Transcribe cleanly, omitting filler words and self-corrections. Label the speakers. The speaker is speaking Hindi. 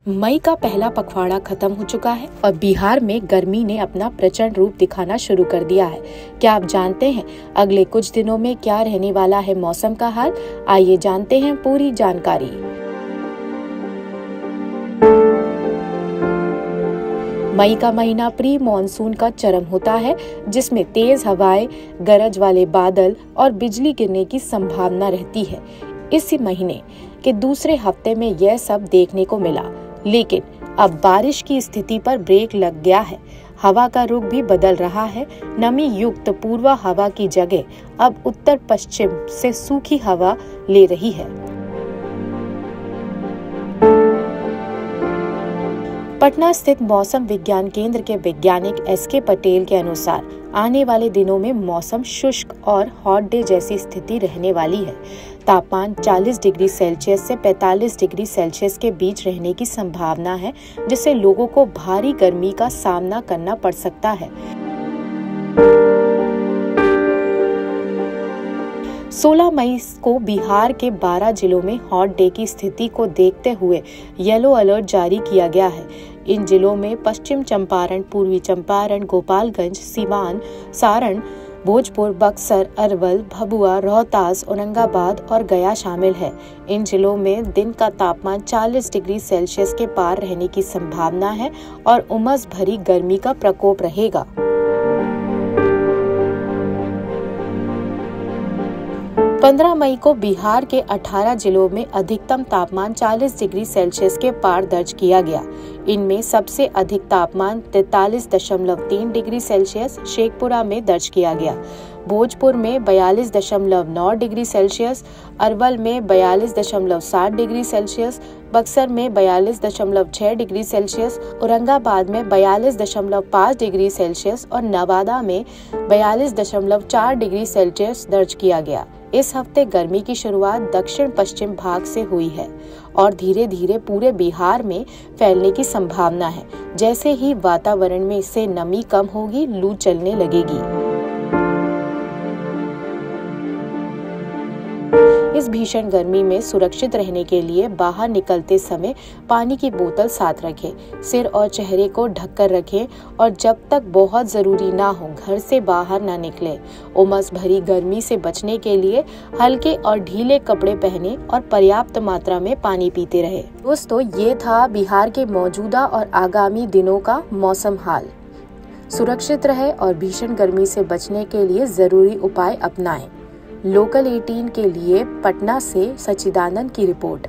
Speaker 1: मई का पहला पखवाड़ा खत्म हो चुका है और बिहार में गर्मी ने अपना प्रचंड रूप दिखाना शुरू कर दिया है। क्या आप जानते हैं अगले कुछ दिनों में क्या रहने वाला है मौसम का हाल? आइए जानते हैं पूरी जानकारी। मई का महीना प्री मॉनसून का चरम होता है, जिसमें तेज हवाएं, गरज वाले बादल और बिजली गिरने की संभावना रहती है। इसी महीने के दूसरे हफ्ते में यह सब देखने को मिला, लेकिन अब बारिश की स्थिति पर ब्रेक लग गया है। हवा का रुख भी बदल रहा है। नमी युक्त पूर्वा हवा की जगह अब उत्तर पश्चिम से सूखी हवा ले रही है। पटना स्थित मौसम विज्ञान केंद्र के वैज्ञानिक SK पटेल के अनुसार आने वाले दिनों में मौसम शुष्क और हॉट डे जैसी स्थिति रहने वाली है। तापमान 40 डिग्री सेल्सियस से 45 डिग्री सेल्सियस के बीच रहने की संभावना है, जिससे लोगों को भारी गर्मी का सामना करना पड़ सकता है। 16 मई को बिहार के 12 जिलों में हॉट डे की स्थिति को देखते हुए येलो अलर्ट जारी किया गया है। इन जिलों में पश्चिम चंपारण, पूर्वी चंपारण, गोपालगंज, सीवान, सारण, भोजपुर, बक्सर, अरवल, भभुआ, रोहतास, औरंगाबाद और गया शामिल है। इन जिलों में दिन का तापमान 40 डिग्री सेल्सियस के पार रहने की संभावना है और उमस भरी गर्मी का प्रकोप रहेगा। 15 मई को बिहार के 18 जिलों में अधिकतम तापमान 40 डिग्री सेल्सियस के पार दर्ज किया गया। इनमें सबसे अधिक तापमान 43.3 डिग्री सेल्सियस शेखपुरा में दर्ज किया गया। भोजपुर में 42.9 डिग्री सेल्सियस, अरवल में 42.7 डिग्री सेल्सियस, बक्सर में 42.6 डिग्री सेल्सियस, औरंगाबाद में 42.5 डिग्री सेल्सियस और नवादा में 42.4 डिग्री सेल्सियस दर्ज किया गया। इस हफ्ते गर्मी की शुरुआत दक्षिण पश्चिम भाग से हुई है और धीरे धीरे पूरे बिहार में फैलने की संभावना है। जैसे ही वातावरण में से नमी कम होगी, लू चलने लगेगी। इस भीषण गर्मी में सुरक्षित रहने के लिए बाहर निकलते समय पानी की बोतल साथ रखें, सिर और चेहरे को ढककर रखें और जब तक बहुत जरूरी ना हो घर से बाहर ना निकलें। उमस भरी गर्मी से बचने के लिए हल्के और ढीले कपड़े पहने और पर्याप्त मात्रा में पानी पीते रहे। दोस्तों, ये था बिहार के मौजूदा और आगामी दिनों का मौसम हाल। सुरक्षित रहे और भीषण गर्मी से बचने के लिए जरूरी उपाय अपनाएं। लोकल 18 के लिए पटना से सचिदानंद की रिपोर्ट।